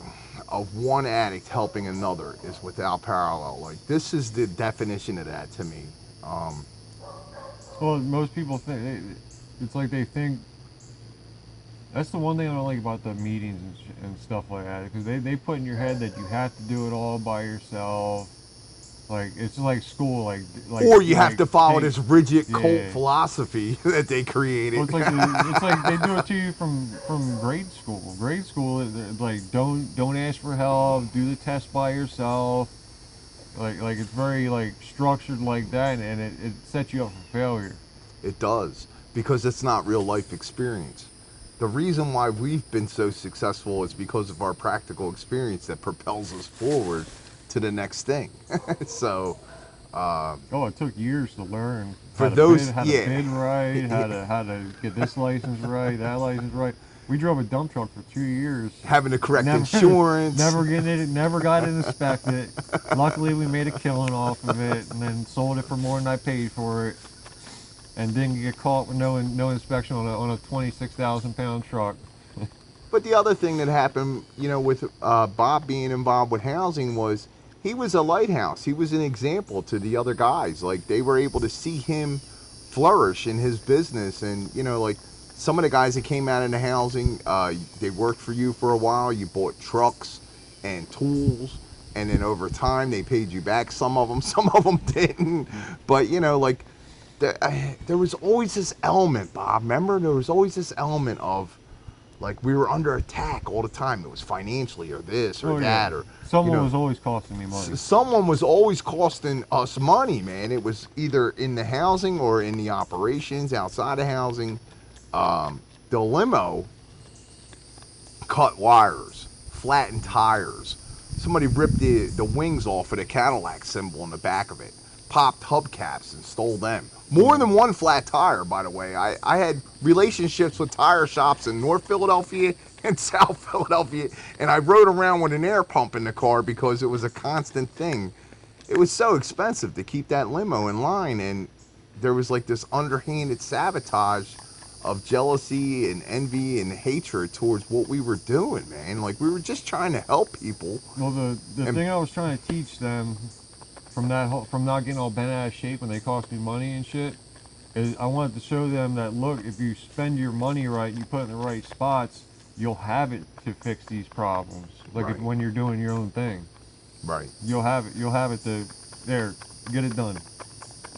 of one addict helping another is without parallel. Like this is the definition of that to me. Well, most people think it's like they think. That's the one thing I don't like about the meetings and stuff like that, because they put in your head that you have to do it all by yourself. Like it's like school, like or you have to follow this rigid cult philosophy that they created. Well, it's like they do it to you from grade school. Grade school, like don't ask for help, do the test by yourself. Like it's very like structured like that, and it sets you up for failure. It does, because it's not real life experience. The reason why we've been so successful is because of our practical experience that propels us forward to the next thing. So it took years to learn for those how to bid right, how to get this license right, that license right. We drove a dump truck for 2 years, having the correct insurance, never got it inspected. Luckily we made a killing off of it, and then sold it for more than I paid for it, and didn't get caught with no inspection on a 26,000 pound truck. But the other thing that happened, you know, with Bob being involved with housing was he was a lighthouse. He was an example to the other guys. Like they were able to see him flourish in his business, and you know, like some of the guys that came out into housing, they worked for you for a while. You bought trucks and tools, and then over time they paid you back. Some of them didn't. But you know, like there was always this element, Bob. Remember, there was always this element of like we were under attack all the time. It was financially or this or that or someone was always costing me money. Someone was always costing us money, man. It was either in the housing or in the operations outside of housing. The limo cut wires, flattened tires. Somebody ripped the wings off of the Cadillac symbol on the back of it, popped hubcaps and stole them. More than one flat tire, by the way. I had relationships with tire shops in North Philadelphia and South Philadelphia, and I rode around with an air pump in the car because it was a constant thing. It was so expensive to keep that limo in line, and there was like this underhanded sabotage of jealousy and envy and hatred towards what we were doing, man. Like we were just trying to help people. Well, the thing I was trying to teach them from not getting all bent out of shape when they cost me money and shit, is I wanted to show them that look, if you spend your money right and you put it in the right spots, you'll have it to fix these problems. Like when you're doing your own thing, right? You'll have it to there, get it done.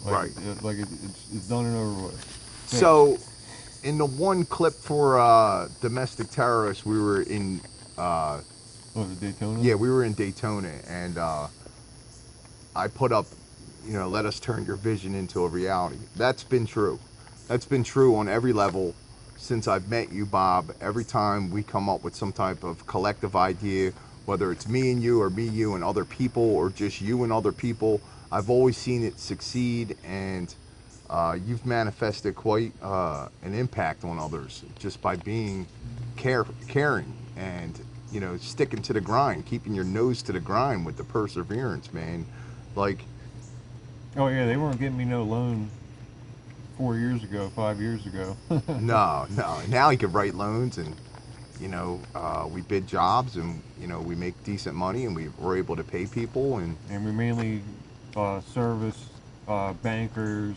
Like, right. It's done and over with. So, in the one clip for domestic terrorists, we were in. Daytona? Yeah, we were in Daytona, and I put up, you know, let us turn your vision into a reality. That's been true. That's been true on every level since I've met you, Bob. Every time we come up with some type of collective idea, whether it's me and you, or me, you, and other people, or just you and other people, I've always seen it succeed, and you've manifested quite an impact on others just by being caring and, you know, sticking to the grind, keeping your nose to the grind with the perseverance, man. Like, oh yeah, they weren't getting me no loan 4 years ago, 5 years ago. no. Now you can write loans, and we bid jobs, and we make decent money, and we're able to pay people, and we mainly service bankers,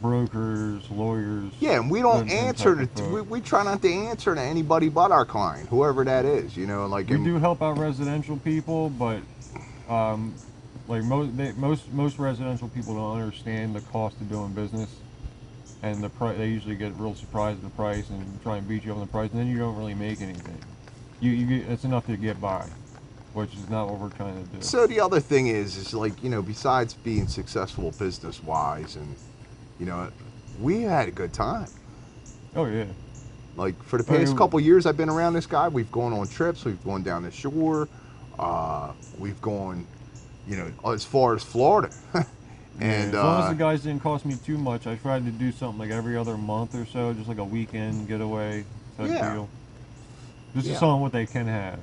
brokers, lawyers. Yeah, and we don't answer to. We try not to answer to anybody but our client, whoever that is. Like we do help out residential people, but like most residential people don't understand the cost of doing business, and they usually get real surprised at the price and try and beat you on the price, and then you don't really make anything. It's enough to get by, which is not what we're trying to do. So the other thing is like, besides being successful business wise, and we had a good time. Oh yeah. Like for the past couple years I've been around this guy, we've gone on trips, we've gone down the shore, we've gone, as far as Florida. And as long as the guys didn't cost me too much, I tried to do something like every other month or so, just like a weekend getaway type deal. Just to show them what they can have.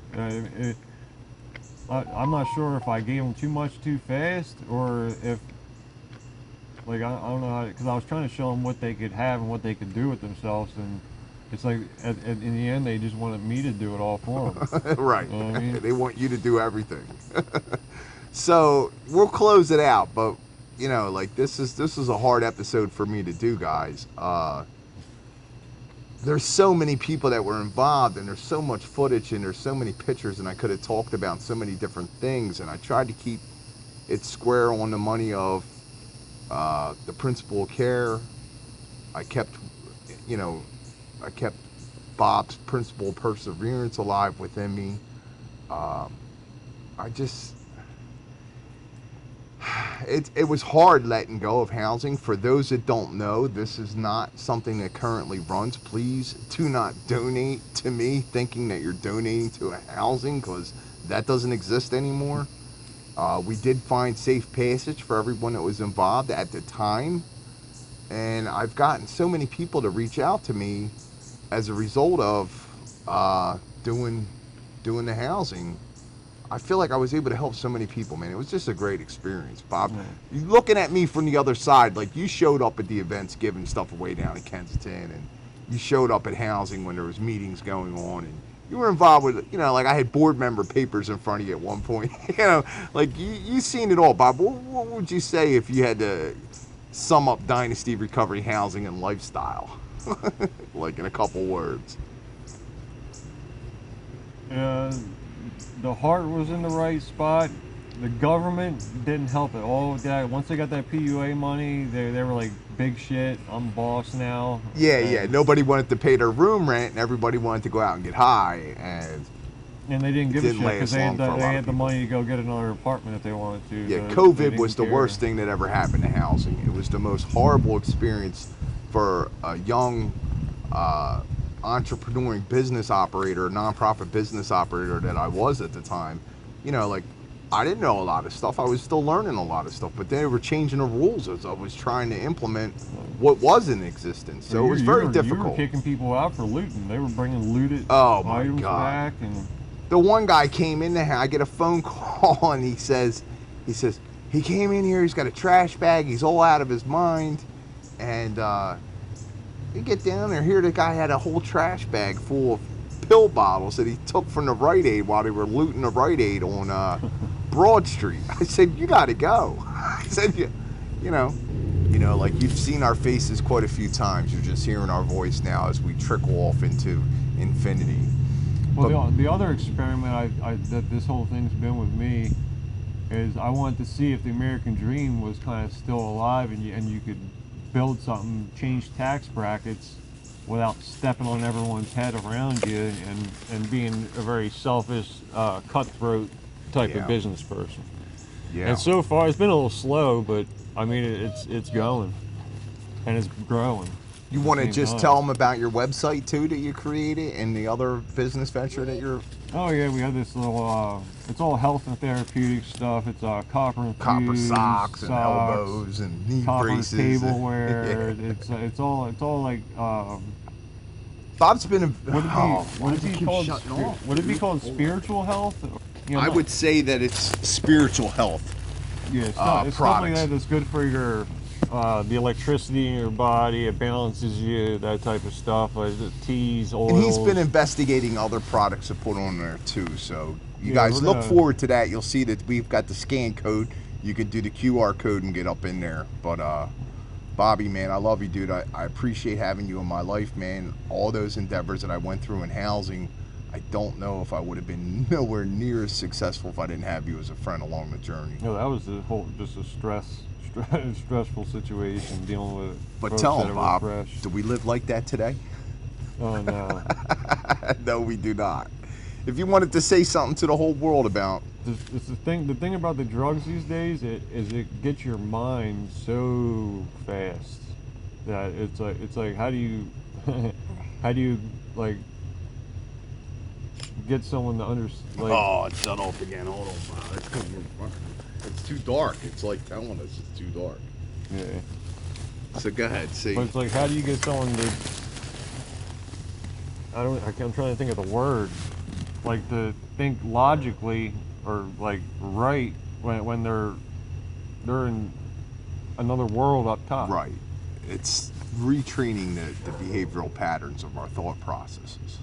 I'm not sure if I gave them too much too fast, or if, like, I don't know how, because I was trying to show them what they could have and what they could do with themselves, and it's like in the end they just wanted me to do it all for them. Right. You know what I mean? They want you to do everything. So we'll close it out, but like this is a hard episode for me to do, guys. There's so many people that were involved, and there's so much footage, and there's so many pictures, and I could have talked about so many different things, and I tried to keep it square on the money of the principle of care. I kept Bob's principle of perseverance alive within me. It was hard letting go of housing. For those that don't know, this is not something that currently runs. Please do not donate to me thinking that you're donating to a housing, because that doesn't exist anymore. We did find safe passage for everyone that was involved at the time, and I've gotten so many people to reach out to me as a result of doing the housing. I feel like I was able to help so many people, man. It was just a great experience, Bob. You looking at me from the other side, like you showed up at the events giving stuff away down in Kensington, and you showed up at housing when there was meetings going on, and you were involved with, like I had board member papers in front of you at one point. Like you seen it all, Bob. What would you say if you had to sum up Dynasty Recovery Housing and Lifestyle, like in a couple words? The heart was in the right spot. The government didn't help at all with that. Once they got that PUA money, they were like, big shit, I'm boss now. Yeah. Nobody wanted to pay their room rent, and everybody wanted to go out and get high, and they didn't give a shit because they had the money to go get another apartment if they wanted to. Yeah, COVID was the worst thing that ever happened to housing. It was the most horrible experience for a young entrepreneuring business operator, nonprofit business operator that I was at the time. Like I didn't know a lot of stuff. I was still learning a lot of stuff, but they were changing the rules as I was trying to implement what was in existence. So it was very difficult. You were kicking people out for looting. They were bringing looted God. items back. And the one guy came in there. I get a phone call, and he says he came in here. He's got a trash bag. He's all out of his mind, and you get down there, here the guy had a whole trash bag full of pill bottles that he took from the Rite Aid while they were looting the Rite Aid on Broad Street. I said, you got to go. I said, like you've seen our faces quite a few times. You're just hearing our voice now as we trickle off into infinity. Well, the other experiment that this whole thing's been with me is I wanted to see if the American dream was kind of still alive, and you could build something, change tax brackets without stepping on everyone's head around you and being a very selfish, cutthroat type of business person. Yeah. And so far, it's been a little slow, but I mean, it's going, and it's growing. You want to just tell them about your website too that you created and the other business venture that you're... Oh yeah, we have this little, it's all health and therapeutic stuff. It's copper socks and elbows and knee braces. Tableware. It's all like... Bob's been... Would it be called spiritual health? I would say that it's spiritual health. Yeah, it's stuff like that that's good for your the electricity in your body, it balances you, that type of stuff, like the teas, oils. And he's been investigating other products to put on there too. So you Yeah, guys we're look gonna- forward to that. You'll see that we've got the scan code. You can do the QR code and get up in there. But Bobby, man, I love you, dude. I appreciate having you in my life, man. All those endeavors that I went through in housing, I don't know if I would have been nowhere near as successful if I didn't have you as a friend along the journey. No, that was just a stressful situation dealing with. But folks tell that him, were Bob, fresh. do we live like that today? Oh no. No, we do not. If you wanted to say something to the whole world about, It's the thing about the drugs these days is it gets your mind so fast that it's like how do you like get someone to understand? Like, oh, shut off again. Hold on, Bob. That's 'cause it's too dark. It's like telling us it's too dark. yeah. So go ahead, see. But it's like, how do you get someone to? I'm trying to think of the word, like to think logically or like right when they're in another world up top. Right. It's retraining the behavioral patterns of our thought processes.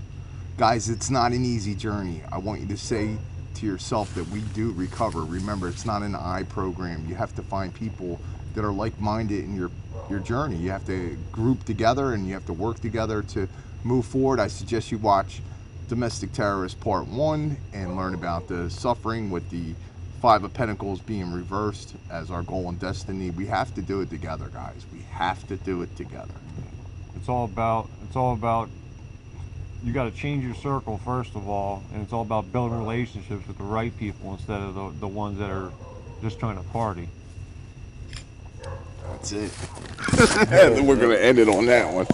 Guys, it's not an easy journey. I want you to say to yourself that we do recover. Remember, it's not an I program. You have to find people that are like-minded in your journey. You have to group together and you have to work together to move forward. I suggest you watch Domestic Terrorist Part 1 and learn about the suffering with the Five of Pentacles being reversed as our goal and destiny. We have to do it together, guys. We have to do it together. It's all about you got to change your circle first of all, and it's all about building relationships with the right people instead of the ones that are just trying to party. That's it. We're going to end it on that one.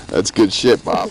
That's good shit, Bob.